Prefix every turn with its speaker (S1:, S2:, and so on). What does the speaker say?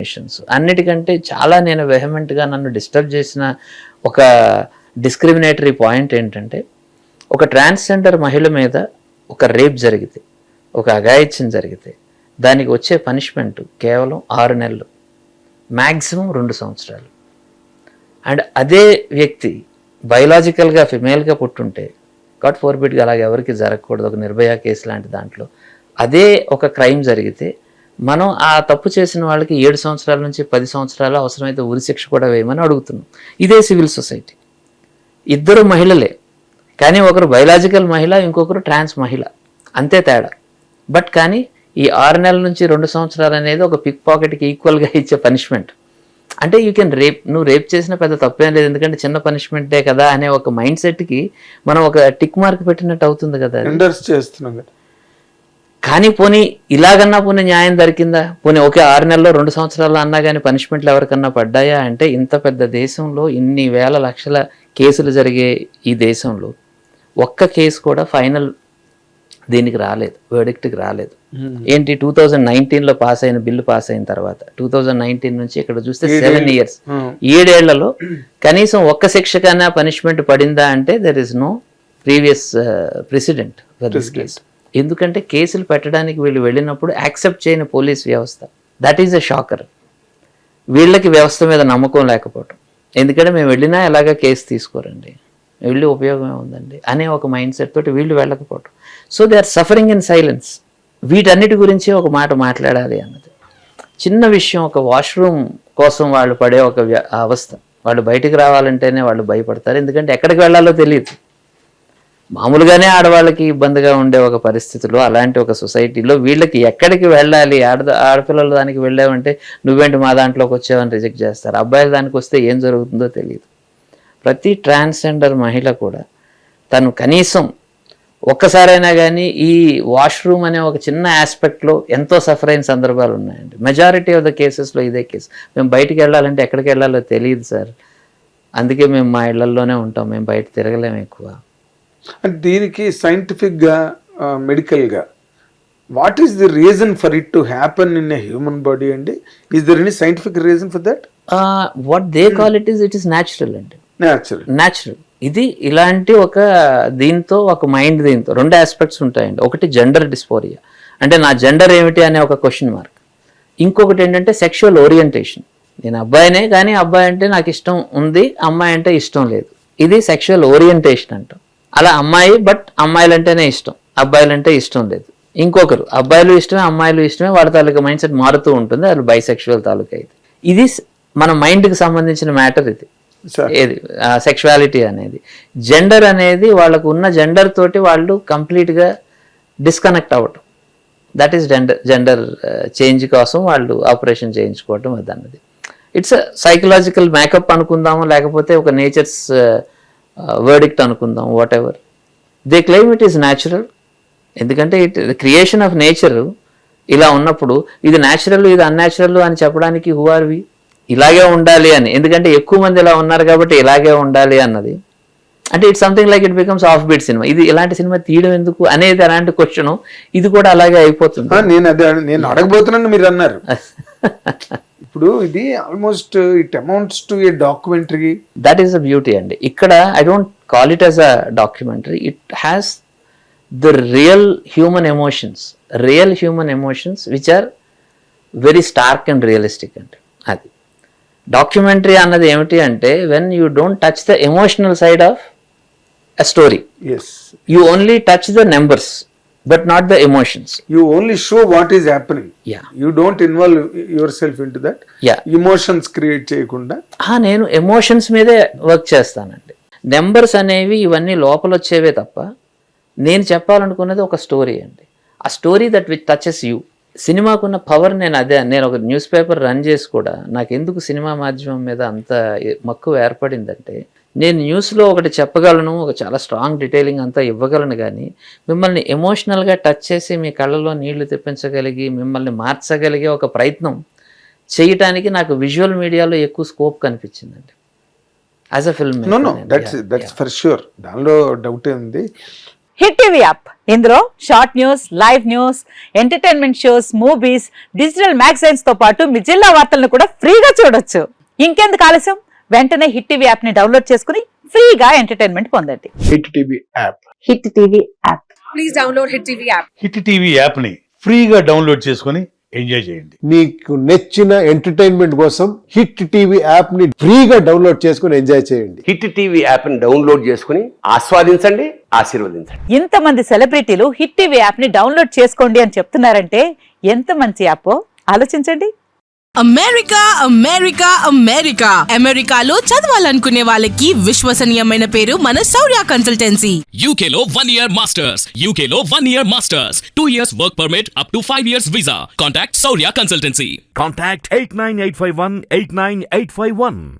S1: Machines అన్నిటికంటే చాలా నేను వెహమెంట్గా నన్ను డిస్టర్బ్ చేసిన ఒక డిస్క్రిమినేటరీ పాయింట్ ఏంటంటే, ఒక ట్రాన్స్జెండర్ మహిళ మీద ఒక రేప్ జరిగితే, ఒక అఘాయిత్యం జరిగితే దానికి వచ్చే పనిష్మెంట్ కేవలం 6 నెలలు, మ్యాక్సిమం 2 సంవత్సరాలు. అండ్ అదే వ్యక్తి బయలాజికల్గా ఫిమేల్గా పుట్టుంటే, గాడ్ ఫోర్బిడ్గా అలాగే ఎవరికి జరగకూడదు, ఒక నిర్భయ కేసు లాంటి దాంట్లో అదే ఒక క్రైమ్ జరిగితే మనం ఆ తప్పు చేసిన వాళ్ళకి 7 సంవత్సరాల నుంచి 10 సంవత్సరాలు, అవసరమైతే ఉరిశిక్ష కూడా వేయమని అడుగుతున్నాం. ఇదే సివిల్ సొసైటీ. ఇద్దరు మహిళలే, కానీ ఒకరు బయలాజికల్ మహిళ, ఇంకొకరు ట్రాన్స్ మహిళ, అంతే తేడా. బట్ కానీ ఈ 6 నెలల నుంచి 2 సంవత్సరాలు అనేది ఒక పిక్ పాకెట్కి ఈక్వల్గా ఇచ్చే పనిష్మెంట్. అంటే యూ కెన్ రేప్, నువ్వు రేప్ చేసిన పెద్ద తప్పేం లేదు, ఎందుకంటే చిన్న పనిష్మెంటే కదా అనే ఒక మైండ్ సెట్కి మనం ఒక టిక్ మార్క్ పెట్టినట్టు అవుతుంది కదా. కానీ పోనీ ఇలాగన్నా పోనీ న్యాయం దొరికిందా? పోనీ ఒకే 6 నెలల్లో 2 సంవత్సరాలు అన్నా కానీ పనిష్మెంట్లు ఎవరికన్నా పడ్డాయా అంటే, ఇంత పెద్ద దేశంలో ఇన్ని వేల లక్షల కేసులు జరిగే ఈ దేశంలో ఒక్క కేసు కూడా ఫైనల్ దీనికి రాలేదు, వర్డిక్ట్కి రాలేదు. ఏంటి 2019లో పాస్ అయిన బిల్లు పాస్ అయిన తర్వాత 2019 నుంచి ఇక్కడ చూస్తే 7 years, 7 ఏళ్లలో కనీసం ఒక్క శిక్ష కన్నా పనిష్మెంట్ పడిందా అంటే there is no previous president for this case. ఎందుకంటే కేసులు పెట్టడానికి వీళ్ళు వెళ్ళినప్పుడు యాక్సెప్ట్ చేయని పోలీస్ వ్యవస్థ, దట్ ఈజ్ ఎ షాకర్. వీళ్ళకి వ్యవస్థ మీద నమ్మకం లేకపోవటం, ఎందుకంటే మేము వెళ్ళినా ఎలాగా కేసు తీసుకోరండి, వెళ్ళి ఉపయోగం ఏముందండి అనే ఒక మైండ్ సెట్ తోటి వీళ్ళు వెళ్ళకపోవటం. So they are suffering in silence. వీటన్నిటి గురించి ఒక మాట మాట్లాడాలి అన్నది. చిన్న విషయం, ఒక వాష్రూమ్ కోసం వాళ్ళు పడే ఒక అవస్థ, వాళ్ళు బయటికి రావాలంటేనే వాళ్ళు భయపడతారు, ఎందుకంటే ఎక్కడికి వెళ్ళాలో తెలియదు. మామూలుగానే ఆడవాళ్ళకి ఇబ్బందిగా ఉండే ఒక పరిస్థితిలో, అలాంటి ఒక సొసైటీలో వీళ్ళకి ఎక్కడికి వెళ్ళాలి, ఆడపిల్లలు దానికి వెళ్ళావంటే నువ్వేంటి మా దాంట్లోకి వచ్చావని రిజెక్ట్ చేస్తారు. అబ్బాయిలు దానికి వస్తే ఏం జరుగుతుందో తెలియదు. ప్రతి ట్రాన్స్జెండర్ మహిళ కూడా తను కనీసం ఒక్కసారైనా కానీ ఈ వాష్రూమ్ అనే ఒక చిన్న ఆస్పెక్ట్లో ఎంతో సఫర్ అయిన సందర్భాలు ఉన్నాయండి. మెజారిటీ ఆఫ్ ద కేసెస్లో ఇదే కేసు. మేము బయటికి వెళ్ళాలంటే ఎక్కడికి వెళ్ళాలో తెలియదు సార్, అందుకే మేము మా ఇళ్లలోనే ఉంటాం, మేము బయట తిరగలేము ఎక్కువ.
S2: అంటే దీనికి సైంటిఫిక్గా, మెడికల్గా what is the reason for it to happen in a human body అండి? Is there any scientific reason for that?
S1: What they call it is natural అండి. న్యాచురల్. ఇది ఇలాంటి ఒక దీంతో ఒక మైండ్, దీంతో 2 ఆస్పెక్ట్స్ ఉంటాయండి. ఒకటి జెండర్ డిస్ఫోరియా, అంటే నా జెండర్ ఏమిటి అనే ఒక క్వశ్చన్ మార్క్. ఇంకొకటి ఏంటంటే సెక్షువల్ ఓరియంటేషన్, నేను అబ్బాయినే కానీ అబ్బాయి అంటే నాకు ఇష్టం ఉంది, అమ్మాయి అంటే ఇష్టం లేదు, ఇది సెక్షువల్ ఓరియంటేషన్ అంటాం. అలా అమ్మాయి బట్ అమ్మాయిలు అంటేనే ఇష్టం, అబ్బాయిలు అంటే ఇష్టం లేదు. ఇంకొకరు అబ్బాయిలు ఇష్టమే, అమ్మాయిలు ఇష్టమే, వాళ్ళ తాలూకా మైండ్ సెట్ మారుతూ ఉంటుంది, అది బైసెక్షువల్ తాలూకా. ఇది మన మైండ్కి సంబంధించిన మ్యాటర్. ఇది ఏది సెక్షువాలిటీ అనేది. జెండర్ అనేది వాళ్ళకు ఉన్న జెండర్ తోటి వాళ్ళు కంప్లీట్గా డిస్కనెక్ట్ అవ్వటం, దట్ ఈస్ జెండర్ చేంజ్ కోసం వాళ్ళు ఆపరేషన్ చేయించుకోవటం అది అన్నది. ఇట్స్ సైకలాజికల్ మేకప్ అనుకుందాము, లేకపోతే ఒక నేచర్స్ వర్డిక్ట్ అనుకుందాం, what ever. They claim it is natural, ఎందుకంటే క్రియేషన్ ఆఫ్ నేచర్ ఇలా ఉన్నప్పుడు ఇది న్యాచురల్, ఇది అన్యాచురల్ అని చెప్పడానికి హూ ఆర్ వి? ఇలాగే ఉండాలి అని, ఎందుకంటే ఎక్కువ మంది ఇలా ఉన్నారు కాబట్టి ఇలాగే ఉండాలి అన్నది. అంటే it's something like it becomes off beat cinema. ఇది ఇలాంటి సినిమా తీయడం ఎందుకు అనేది అలాంటి క్వశ్చన్, ఇది కూడా అలాగే అయిపోతుంది.
S2: నేను అడగబోతున్నాను, మీరు అన్నారు. ఇప్పుడు ఇది almost it amounts to a documentary.
S1: That is the beauty అండి. ఇక్కడ I don't call it as a documentary, it has the real human emotions which are very stark and realistic అండి. అది డాక్యుమెంటరీ అన్నది ఏమిటి అంటే, when you don't touch the emotional side of a story, you only touch the numbers but not the emotions.
S2: You only show what is happening.
S1: Yeah.
S2: You don't involve yourself into that.
S1: Yeah.
S2: Emotions create చేయకుండా.
S1: నేను emotions మీదే work చేస్తానండి. Numbers అనేవి ఇవన్నీ లోపల వచ్చేవే తప్ప, నేను చెప్పాలనుకున్నది ఒక స్టోరీ అండి. ఆ story that which touches you. సినిమాకున్న పవర్ నేను ఒక న్యూస్ పేపర్ రన్ చేసి కూడా నాకు ఎందుకు సినిమా మాధ్యమం మీద అంత మక్కువ ఏర్పడిందంటే, నేను న్యూస్లో ఒకటి చెప్పగలను, ఒక చాలా స్ట్రాంగ్ డీటెయిలింగ్ అంతా ఇవ్వగలను, కానీ మిమ్మల్ని ఎమోషనల్గా టచ్ చేసి మీ కళ్ళలో నీళ్లు తెప్పించగలిగి మిమ్మల్ని మార్చగలిగే ఒక ప్రయత్నం చేయటానికి నాకు విజువల్ మీడియాలో ఎక్కువ స్కోప్ కనిపించిందండి as a film.
S2: That's for sure, దానిలో డౌట్ ఉంది.
S3: హిట్ టీవీ యాప్ ఇందులో short news, live news, entertainment shows, movies, digital magazines తో పాటు మీ జిల్లా వార్తలను కూడా ఫ్రీగా చూడొచ్చు. ఇంకెందుకు ఆలస్యం, వెంటనే హిట్ టీవీ యాప్ ని డౌన్లోడ్ చేసుకుని ఫ్రీగా ఎంటర్టైన్మెంట్ పొందండి.
S2: Hit TV app.
S3: Hit TV app.
S4: Please download Hit TV app.
S5: Hit TV యాప్ని ఫ్రీగా డౌన్లోడ్ చేసుకొని ఎంజాయ్ చేయండి.
S6: మీకు నచ్చిన ఎంటర్టైన్మెంట్ కోసం హిట్ టీవీ యాప్ ని ఫ్రీగా డౌన్లోడ్ చేసుకుని ఎంజాయ్ చేయండి.
S7: హిట్ టీవీ యాప్ని డౌన్లోడ్ చేసుకుని ఆస్వాదించండి, ఆశీర్వదించండి.
S3: ఇంతమంది సెలబ్రిటీలు హిట్ టీవీ యాప్ ని డౌన్లోడ్ చేసుకోండి అని చెప్తున్నారంటే ఎంత మంచి యాప్ ఆలోచించండి.
S8: అమెరికా అమెరికా అమెరికా అమెరికాలో చదవాలనుకునే వాళ్ళకి విశ్వసనీయమైన పేరు మన శౌర్య కన్సల్టెన్సీ.
S9: UK లో 1 year masters. UK లో 1 year masters. 2 years work permit up to 5 years visa. Contact Saurya Consultancy.
S10: Contact 89851 89851.